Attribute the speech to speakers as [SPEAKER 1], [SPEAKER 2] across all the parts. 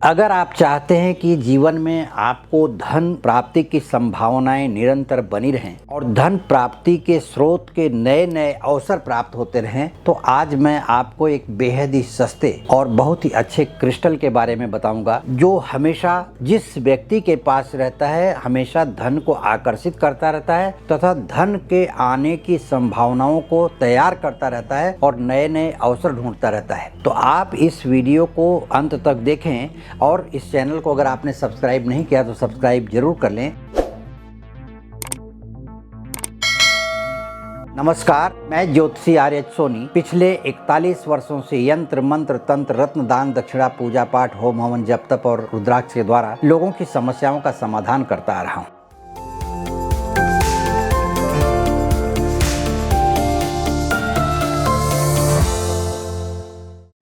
[SPEAKER 1] अगर आप चाहते हैं कि जीवन में आपको धन प्राप्ति की संभावनाएं निरंतर बनी रहें और धन प्राप्ति के स्रोत के नए नए अवसर प्राप्त होते रहें, तो आज मैं आपको एक बेहद ही सस्ते और बहुत ही अच्छे क्रिस्टल के बारे में बताऊंगा, जो हमेशा जिस व्यक्ति के पास रहता है हमेशा धन को आकर्षित करता रहता है तथा धन के आने की संभावनाओं को तैयार करता रहता है और नए नए अवसर ढूंढता रहता है। तो आप इस वीडियो को अंत तक देखें और इस चैनल को अगर आपने सब्सक्राइब नहीं किया तो सब्सक्राइब जरूर कर लें। नमस्कार, मैं ज्योतिषी आर्यच सोनी पिछले 41 वर्षों से यंत्र मंत्र तंत्र रत्न दान दक्षिणा पूजा पाठ होम हवन जप तप और रुद्राक्ष के द्वारा लोगों की समस्याओं का समाधान करता आ रहा हूँ।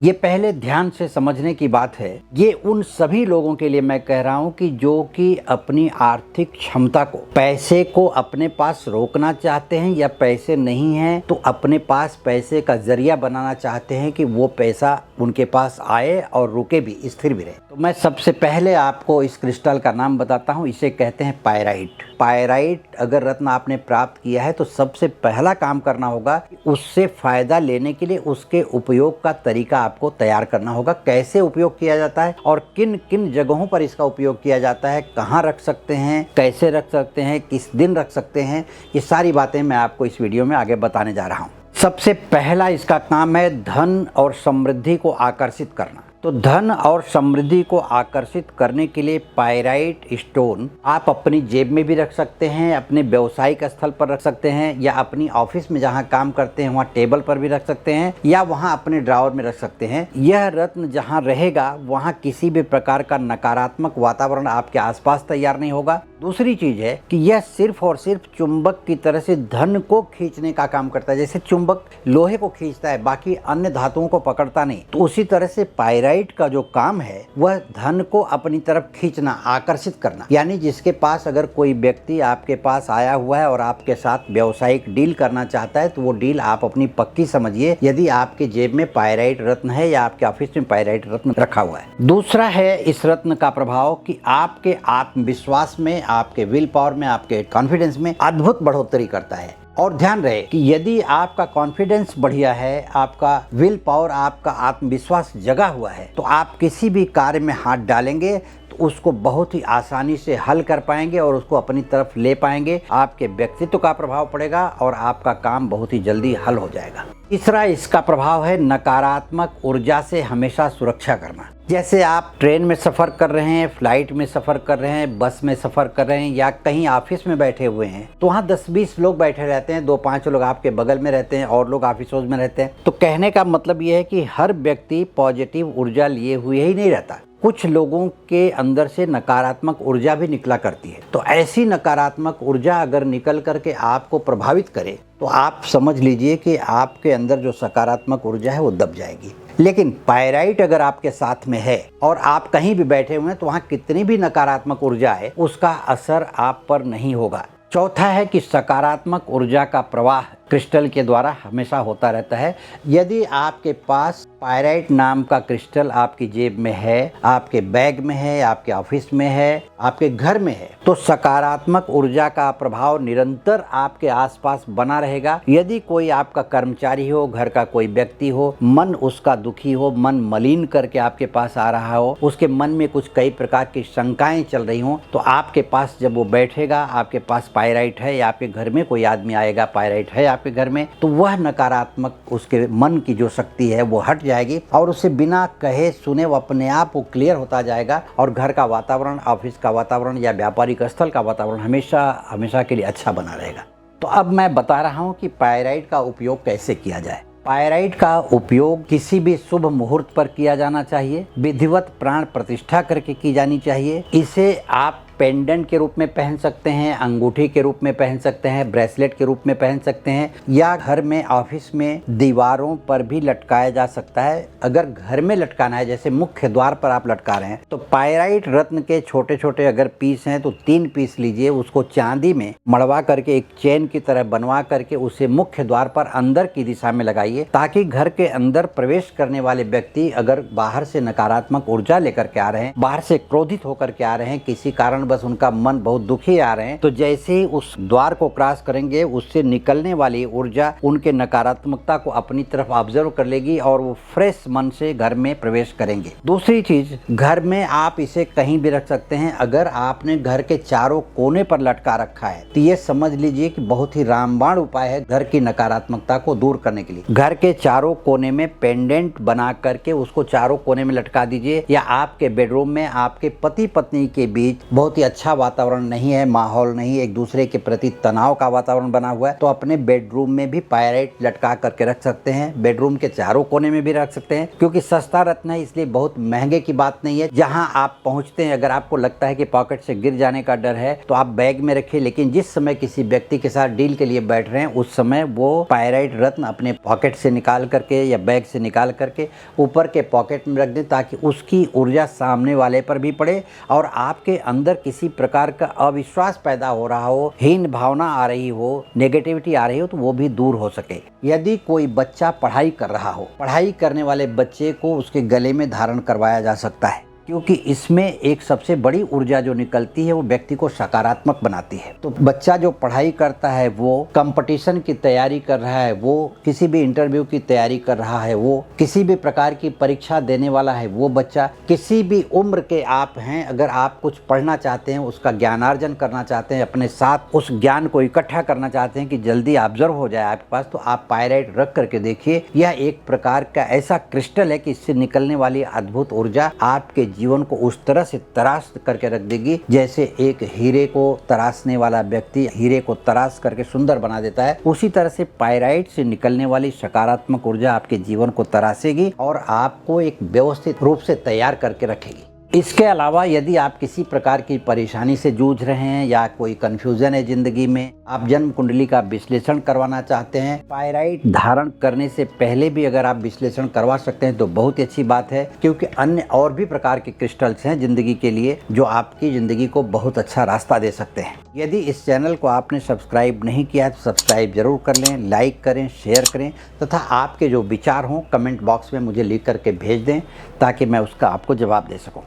[SPEAKER 1] ये पहले ध्यान से समझने की बात है। ये उन सभी लोगों के लिए मैं कह रहा हूँ कि जो कि अपनी आर्थिक क्षमता को, पैसे को अपने पास रोकना चाहते हैं या पैसे नहीं हैं तो अपने पास पैसे का जरिया बनाना चाहते हैं कि वो पैसा उनके पास आए और रुके भी, स्थिर भी रहे। तो मैं सबसे पहले आपको इस क्रिस्टल का नाम बताता हूँ। इसे कहते हैं पायराइट। पायराइट अगर रत्न आपने प्राप्त किया है तो सबसे पहला काम करना होगा, उससे फायदा लेने के लिए उसके उपयोग का तरीका आपको तैयार करना होगा। कैसे उपयोग किया जाता है और किन किन जगहों पर इसका उपयोग किया जाता है, कहाँ रख सकते हैं, कैसे रख सकते हैं, किस दिन रख सकते हैं, ये सारी बातें मैं आपको इस वीडियो में आगे बताने जा रहा हूँ। सबसे पहला इसका काम है धन और समृद्धि को आकर्षित करना। तो धन और समृद्धि को आकर्षित करने के लिए पायराइट स्टोन आप अपनी जेब में भी रख सकते हैं, अपने व्यावसायिक स्थल पर रख सकते हैं, या अपनी ऑफिस में जहां काम करते हैं वहां टेबल पर भी रख सकते हैं, या वहां अपने ड्रॉवर में रख सकते हैं। यह रत्न जहां रहेगा वहां किसी भी प्रकार का नकारात्मक वातावरण आपके आसपास तैयार नहीं होगा। दूसरी चीज है कि यह सिर्फ और सिर्फ चुंबक की तरह से धन को खींचने का काम करता है। जैसे चुंबक लोहे को खींचता है, बाकी अन्य धातुओं को पकड़ता नहीं, तो उसी तरह से पायराइट का जो काम है वह धन को अपनी तरफ खींचना, आकर्षित करना। यानी जिसके पास अगर कोई व्यक्ति आपके पास आया हुआ है और आपके साथ व्यावसायिक डील करना चाहता है तो वो डील आप अपनी पक्की समझिए यदि आपके जेब में पायराइट रत्न है या आपके ऑफिस में पायराइट रत्न रखा हुआ है। दूसरा है इस रत्न का प्रभाव कि आपके आत्मविश्वास में, आपके विल पावर में, आपके कॉन्फिडेंस में अद्भुत बढ़ोतरी करता है। और ध्यान रहे कि यदि आपका कॉन्फिडेंस बढ़िया है, आपका विल पावर, आपका आत्मविश्वास जगा हुआ है, तो आप किसी भी कार्य में हाथ डालेंगे तो उसको बहुत ही आसानी से हल कर पाएंगे और उसको अपनी तरफ ले पाएंगे। आपके व्यक्तित्व का प्रभाव पड़ेगा और आपका काम बहुत ही जल्दी हल हो जाएगा। तीसरा इसका प्रभाव है नकारात्मक ऊर्जा से हमेशा सुरक्षा करना। जैसे आप ट्रेन में सफ़र कर रहे हैं, फ्लाइट में सफ़र कर रहे हैं, बस में सफ़र कर रहे हैं या कहीं ऑफिस में बैठे हुए हैं, तो वहाँ 10-20 लोग बैठे रहते हैं, 2-5 लोग आपके बगल में रहते हैं और लोग ऑफिसों में रहते हैं। तो कहने का मतलब ये है कि हर व्यक्ति पॉजिटिव ऊर्जा लिए हुए ही नहीं रहता। कुछ लोगों के अंदर से नकारात्मक ऊर्जा भी निकला करती है। तो ऐसी नकारात्मक ऊर्जा अगर निकल करके आपको प्रभावित करे तो आप समझ लीजिए कि आपके अंदर जो सकारात्मक ऊर्जा है वो दब जाएगी। लेकिन पायराइट अगर आपके साथ में है और आप कहीं भी बैठे हुए हैं तो वहाँ कितनी भी नकारात्मक ऊर्जा है उसका असर आप पर नहीं होगा। चौथा है कि सकारात्मक ऊर्जा का प्रवाह क्रिस्टल के द्वारा हमेशा होता रहता है। यदि आपके पास पायराइट नाम का क्रिस्टल आपकी जेब में है, आपके बैग में है, आपके ऑफिस में है, आपके घर में है, तो सकारात्मक ऊर्जा का प्रभाव निरंतर आपके आसपास बना रहेगा। यदि कोई आपका कर्मचारी हो, घर का कोई व्यक्ति हो, मन उसका दुखी हो, मन मलिन करके आपके पास आ रहा हो, उसके मन में कुछ कई प्रकार की शंकाएं चल रही हों, तो आपके पास जब वो बैठेगा, आपके पास पायराइट है या आपके घर में कोई आदमी आएगा, पायराइट है आपके घर में, तो वह नकारात्मक उसके मन की जो शक्ति है वो हट जाएगी और उसे बिना कहे सुने वो अपने आप वो क्लियर होता जाएगा और घर का वातावरण, ऑफिस का वातावरण या व्यापारिक स्थल का वातावरण हमेशा के लिए अच्छा बना रहेगा। तो अब मैं बता रहा हूँ कि पायराइट का उपयोग कैसे किया जाए। पायराइट का उपयोग किसी भी शुभ मुहूर्त पर किया जाना चाहिए, विधिवत प्राण प्रतिष्ठा करके की जानी चाहिए। इसे आप पेंडेंट के रूप में पहन सकते हैं, अंगूठी के रूप में पहन सकते हैं, ब्रेसलेट के रूप में पहन सकते हैं, या घर में, ऑफिस में दीवारों पर भी लटकाया जा सकता है। अगर घर में लटकाना है, जैसे मुख्य द्वार पर आप लटका रहे हैं, तो पायराइट रत्न के छोटे छोटे अगर पीस हैं तो 3 पीस लीजिए, उसको चांदी में मड़वा करके एक चेन की तरह बनवा करके उसे मुख्य द्वार पर अंदर की दिशा में लगाइए, ताकि घर के अंदर प्रवेश करने वाले व्यक्ति अगर बाहर से नकारात्मक ऊर्जा लेकर के आ रहे हैं, बाहर से क्रोधित होकर के आ रहे हैं, किसी कारण बस उनका मन बहुत दुखी आ रहे हैं, तो जैसे ही उस द्वार को क्रॉस करेंगे उससे निकलने वाली ऊर्जा उनके नकारात्मकता को अपनी तरफ ऑब्जर्व कर लेगी और वो फ्रेश मन से घर में प्रवेश करेंगे। दूसरी चीज, घर में आप इसे कहीं भी रख सकते हैं। अगर आपने घर के चारों कोने पर लटका रखा है तो ये समझ लीजिए कि बहुत ही रामबाण उपाय है घर की नकारात्मकता को दूर करने के लिए। घर के चारों कोने में पेंडेंट बना करके उसको चारों कोने में लटका दीजिए, या आपके बेडरूम में आपके पति पत्नी के बीच बहुत ही अच्छा वातावरण नहीं है, माहौल नहीं, एक दूसरे के प्रति तनाव का वातावरण बना हुआ है, तो अपने बेडरूम में भी पायराइट लटका करके रख सकते हैं। बेडरूम के चारों कोने में भी रख सकते हैं, क्योंकि सस्ता रत्न है इसलिए बहुत महंगे की बात नहीं है। जहां आप पहुंचते हैं, अगर आपको लगता है कि पॉकेट से गिर जाने का डर है तो आप बैग में रखिए, लेकिन जिस समय किसी व्यक्ति के साथ डील के लिए बैठ रहे हैं उस समय वो पायराइट रत्न अपने पॉकेट से निकाल करके या बैग से निकाल करके ऊपर के पॉकेट में रख दें, ताकि उसकी ऊर्जा सामने वाले पर भी पड़े और आपके अंदर किसी प्रकार का अविश्वास पैदा हो रहा हो, हीन भावना आ रही हो, नेगेटिविटी आ रही हो, तो वो भी दूर हो सके। यदि कोई बच्चा पढ़ाई कर रहा हो, पढ़ाई करने वाले बच्चे को उसके गले में धारण करवाया जा सकता है, क्योंकि इसमें एक सबसे बड़ी ऊर्जा जो निकलती है वो व्यक्ति को सकारात्मक बनाती है। तो बच्चा जो पढ़ाई करता है, वो कंपटीशन की तैयारी कर रहा है, वो किसी भी इंटरव्यू की तैयारी कर रहा है, वो किसी भी प्रकार की परीक्षा देने वाला है, वो बच्चा, किसी भी उम्र के आप हैं, अगर आप कुछ पढ़ना चाहते हैं, उसका ज्ञानार्जन करना चाहते हैं, अपने साथ उस ज्ञान को इकट्ठा करना चाहते हैं कि जल्दी ऑब्जर्व हो जाए आपके पास, तो आप पायराइट रख करके देखिए। यह एक प्रकार का ऐसा क्रिस्टल है कि इससे निकलने वाली अद्भुत ऊर्जा आपके जीवन को उस तरह से तराश करके रख देगी, जैसे एक हीरे को तराशने वाला व्यक्ति हीरे को तराश करके सुंदर बना देता है, उसी तरह से पायराइट से निकलने वाली सकारात्मक ऊर्जा आपके जीवन को तराशेगी और आपको एक व्यवस्थित रूप से तैयार करके रखेगी। इसके अलावा यदि आप किसी प्रकार की परेशानी से जूझ रहे हैं या कोई कंफ्यूजन है जिंदगी में, आप जन्म कुंडली का विश्लेषण करवाना चाहते हैं, पायराइट धारण करने से पहले भी अगर आप विश्लेषण करवा सकते हैं तो बहुत ही अच्छी बात है, क्योंकि अन्य और भी प्रकार के क्रिस्टल्स हैं जिंदगी के लिए जो आपकी जिंदगी को बहुत अच्छा रास्ता दे सकते हैं। यदि इस चैनल को आपने सब्सक्राइब नहीं किया तो सब्सक्राइब जरूर कर लें, लाइक करें, शेयर करें, तथा आपके जो विचार हों कमेंट बॉक्स में मुझे लिख करके भेज दें, ताकि मैं उसका आपको जवाब दे सकूं।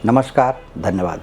[SPEAKER 1] नमस्कार, धन्यवाद।